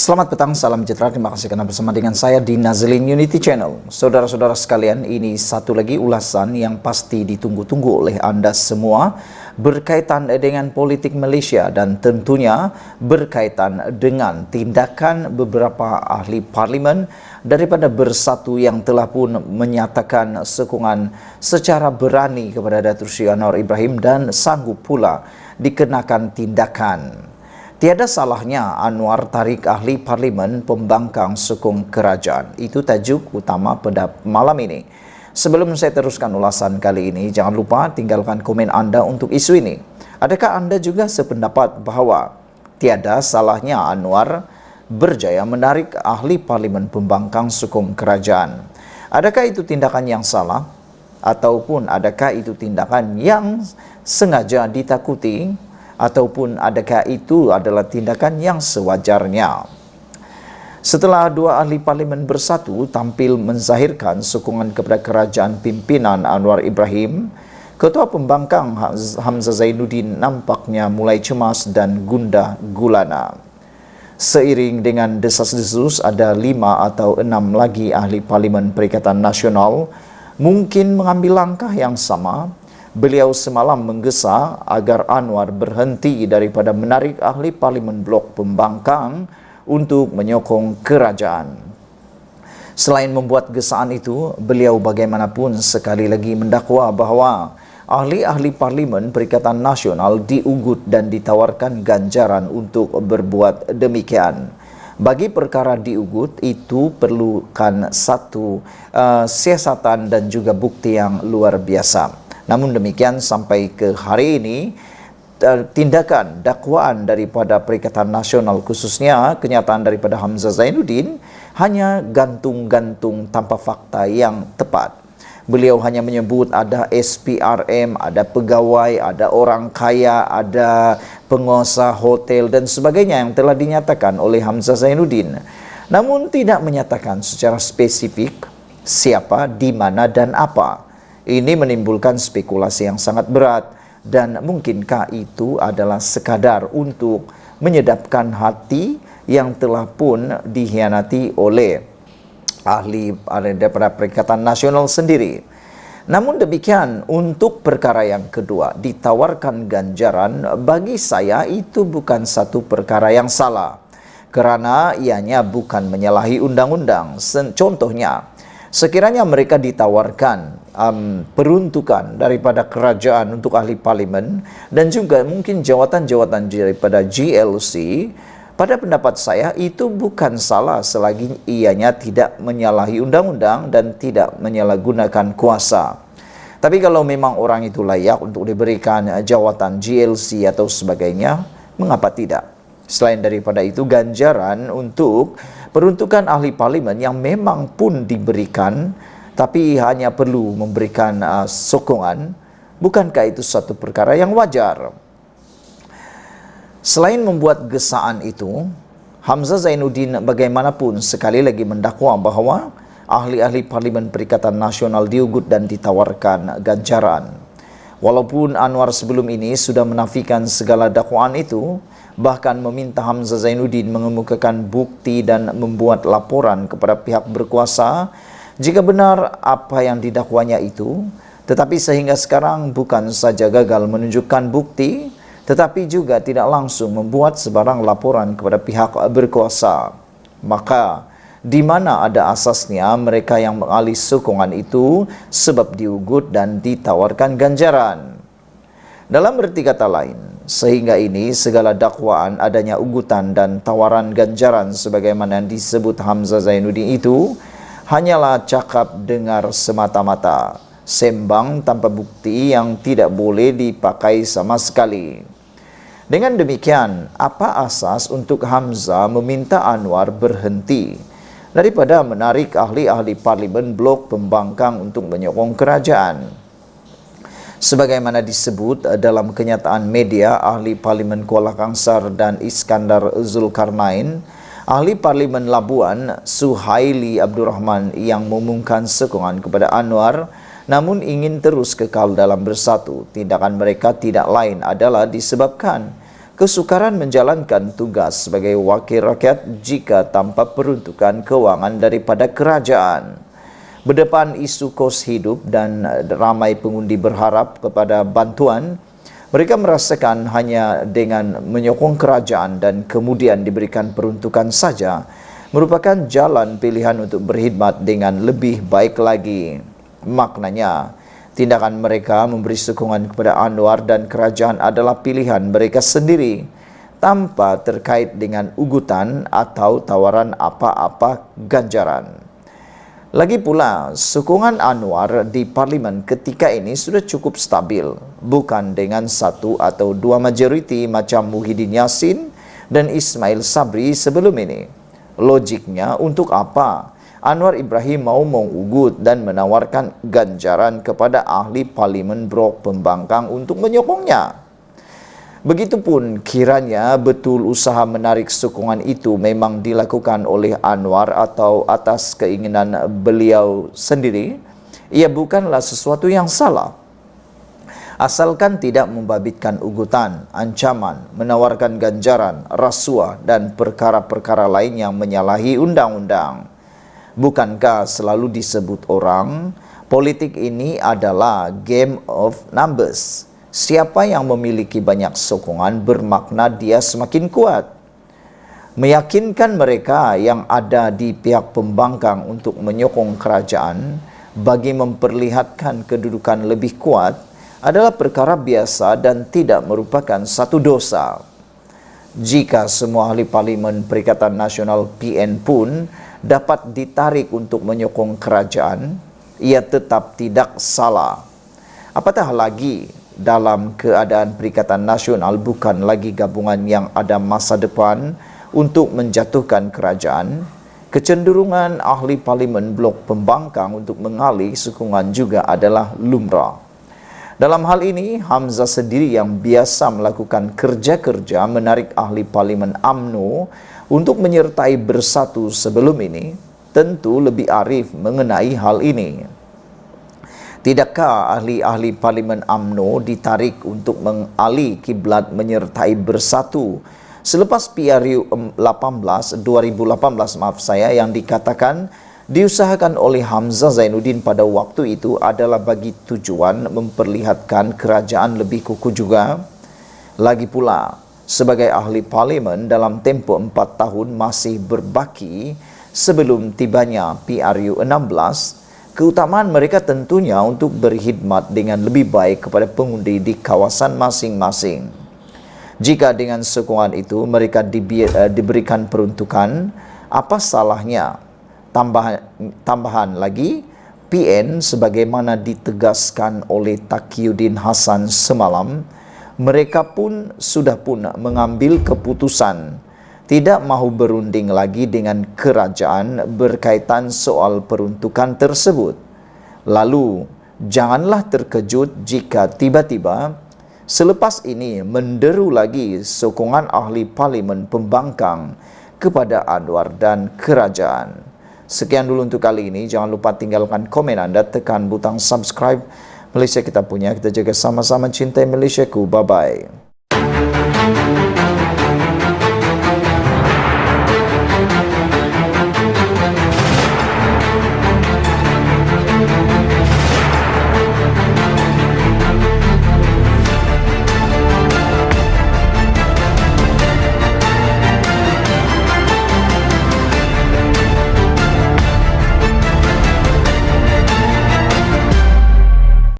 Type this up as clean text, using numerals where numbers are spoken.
Selamat petang, salam sejahtera. Terima kasih karena bersama dengan saya di Nazlin Unity Channel. Saudara-saudara sekalian, ini satu lagi ulasan yang pasti ditunggu-tunggu oleh Anda semua berkaitan dengan politik Malaysia dan tentunya berkaitan dengan tindakan beberapa ahli parlimen daripada Bersatu yang telah pun menyatakan sokongan secara berani kepada Datuk Seri Anwar Ibrahim dan sanggup pula dikenakan tindakan. Tiada salahnya Anwar tarik ahli parlimen pembangkang sokong kerajaan. Itu tajuk utama pada malam ini. Sebelum saya teruskan ulasan kali ini, jangan lupa tinggalkan komen anda untuk isu ini. Adakah anda juga sependapat bahawa tiada salahnya Anwar berjaya menarik ahli parlimen pembangkang sokong kerajaan? Adakah itu tindakan yang salah? Ataupun adakah itu tindakan yang sengaja ditakuti? Ataupun adakah itu adalah tindakan yang sewajarnya? Setelah dua ahli parlimen Bersatu tampil menzahirkan sokongan kepada kerajaan pimpinan Anwar Ibrahim, Ketua Pembangkang Hamzah Zainuddin nampaknya mulai cemas dan gundah gulana. Seiring dengan desas-desus, ada 5 atau 6 lagi ahli parlimen Perikatan Nasional mungkin mengambil langkah yang sama. Beliau semalam menggesa agar Anwar berhenti daripada menarik ahli parlimen blok pembangkang untuk menyokong kerajaan. Selain membuat gesaan itu, beliau bagaimanapun sekali lagi mendakwa bahawa ahli-ahli parlimen Perikatan Nasional diugut dan ditawarkan ganjaran untuk berbuat demikian. Bagi perkara diugut, itu perlukan satu siasatan dan juga bukti yang luar biasa. Namun demikian, sampai ke hari ini, tindakan dakwaan daripada Perikatan Nasional, khususnya kenyataan daripada Hamzah Zainuddin, hanya gantung-gantung tanpa fakta yang tepat. Beliau hanya menyebut ada SPRM, ada pegawai, ada orang kaya, ada penguasa hotel dan sebagainya yang telah dinyatakan oleh Hamzah Zainuddin. Namun tidak menyatakan secara spesifik siapa, di mana dan apa. Ini menimbulkan spekulasi yang sangat berat, dan mungkinkah itu adalah sekadar untuk menyedapkan hati yang telah pun dikhianati oleh ahli daripada Perikatan Nasional sendiri. Namun demikian, untuk perkara yang kedua, ditawarkan ganjaran, bagi saya itu bukan satu perkara yang salah, kerana ianya bukan menyalahi undang-undang. Contohnya, sekiranya mereka ditawarkan peruntukan daripada kerajaan untuk ahli parlimen dan juga mungkin jawatan-jawatan daripada GLC, pada pendapat saya itu bukan salah selagi ianya tidak menyalahi undang-undang dan tidak menyalahgunakan kuasa. Tapi kalau memang orang itu layak untuk diberikan jawatan GLC atau sebagainya, mengapa tidak? Selain daripada itu, ganjaran untuk peruntukan ahli parlimen yang memang pun diberikan, tapi hanya perlu memberikan sokongan, bukankah itu satu perkara yang wajar? Selain membuat gesaan itu, Hamzah Zainuddin bagaimanapun sekali lagi mendakwa bahawa ahli-ahli parlimen Perikatan Nasional diugut dan ditawarkan ganjaran. Walaupun Anwar sebelum ini sudah menafikan segala dakwaan itu, bahkan meminta Hamzah Zainuddin mengemukakan bukti dan membuat laporan kepada pihak berkuasa jika benar apa yang didakwanya itu, tetapi sehingga sekarang bukan saja gagal menunjukkan bukti, tetapi juga tidak langsung membuat sebarang laporan kepada pihak berkuasa. Maka, di mana ada asasnya mereka yang mengalih sokongan itu sebab diugut dan ditawarkan ganjaran? Dalam erti kata lain, sehingga ini segala dakwaan adanya ugutan dan tawaran ganjaran sebagaimana yang disebut Hamzah Zainuddin itu hanyalah cakap dengar semata-mata, sembang tanpa bukti yang tidak boleh dipakai sama sekali. Dengan demikian, apa asas untuk Hamzah meminta Anwar berhenti daripada menarik ahli-ahli parlimen blok pembangkang untuk menyokong kerajaan? Sebagaimana disebut dalam kenyataan media, ahli parlimen Kuala Kangsar dan Iskandar Zulkarnain, ahli parlimen Labuan Suhaili Abdul Rahman yang mengumumkan sokongan kepada Anwar namun ingin terus kekal dalam Bersatu. Tindakan mereka tidak lain adalah disebabkan kesukaran menjalankan tugas sebagai wakil rakyat jika tanpa peruntukan kewangan daripada kerajaan. Berdepan isu kos hidup dan ramai pengundi berharap kepada bantuan, mereka merasakan hanya dengan menyokong kerajaan dan kemudian diberikan peruntukan saja merupakan jalan pilihan untuk berkhidmat dengan lebih baik lagi. Maknanya, tindakan mereka memberi sokongan kepada Anwar dan kerajaan adalah pilihan mereka sendiri tanpa terkait dengan ugutan atau tawaran apa-apa ganjaran. Lagi pula, sokongan Anwar di parlimen ketika ini sudah cukup stabil, bukan dengan satu atau dua majoriti macam Muhyiddin Yassin dan Ismail Sabri sebelum ini. Logiknya, untuk apa Anwar Ibrahim mau mengugut dan menawarkan ganjaran kepada ahli parlimen Brok Pembangkang untuk menyokongnya? Begitupun kiranya betul usaha menarik sokongan itu memang dilakukan oleh Anwar atau atas keinginan beliau sendiri, ia bukanlah sesuatu yang salah. Asalkan tidak membabitkan ugutan, ancaman, menawarkan ganjaran, rasuah dan perkara-perkara lain yang menyalahi undang-undang. Bukankah selalu disebut orang, politik ini adalah game of numbers. Siapa yang memiliki banyak sokongan bermakna dia semakin kuat. Meyakinkan mereka yang ada di pihak pembangkang untuk menyokong kerajaan bagi memperlihatkan kedudukan lebih kuat adalah perkara biasa dan tidak merupakan satu dosa. Jika semua ahli parlimen Perikatan Nasional PN pun dapat ditarik untuk menyokong kerajaan, ia tetap tidak salah. Apatah lagi dalam keadaan Perikatan Nasional bukan lagi gabungan yang ada masa depan untuk menjatuhkan kerajaan, kecenderungan ahli parlimen Blok Pembangkang untuk mengalih sokongan juga adalah lumrah. Dalam hal ini, Hamzah sendiri yang biasa melakukan kerja-kerja menarik ahli parlimen UMNO untuk menyertai bersatu sebelum ini, tentu lebih arif mengenai hal ini. Tidakkah ahli-ahli parlimen UMNO ditarik untuk mengalih kiblat menyertai bersatu selepas PRU 2018 yang dikatakan diusahakan oleh Hamzah Zainuddin pada waktu itu adalah bagi tujuan memperlihatkan kerajaan lebih kukuh juga? Lagi pula, sebagai ahli parlimen dalam tempoh 4 tahun masih berbaki sebelum tibanya PRU 16, keutamaan mereka tentunya untuk berkhidmat dengan lebih baik kepada pengundi di kawasan masing-masing. Jika dengan sokongan itu mereka diberikan peruntukan, apa salahnya? Tambahan lagi, PN sebagaimana ditegaskan oleh Taqiyuddin Hasan semalam, mereka pun sudah mengambil keputusan tidak mahu berunding lagi dengan kerajaan berkaitan soal peruntukan tersebut. Lalu, janganlah terkejut jika tiba-tiba selepas ini menderu lagi sokongan ahli parlimen Pembangkang kepada Anwar dan kerajaan. Sekian dulu untuk kali ini. Jangan lupa tinggalkan komen Anda, tekan butang subscribe. Malaysia kita punya, kita jaga sama-sama cintai Malaysiaku. Bye-bye.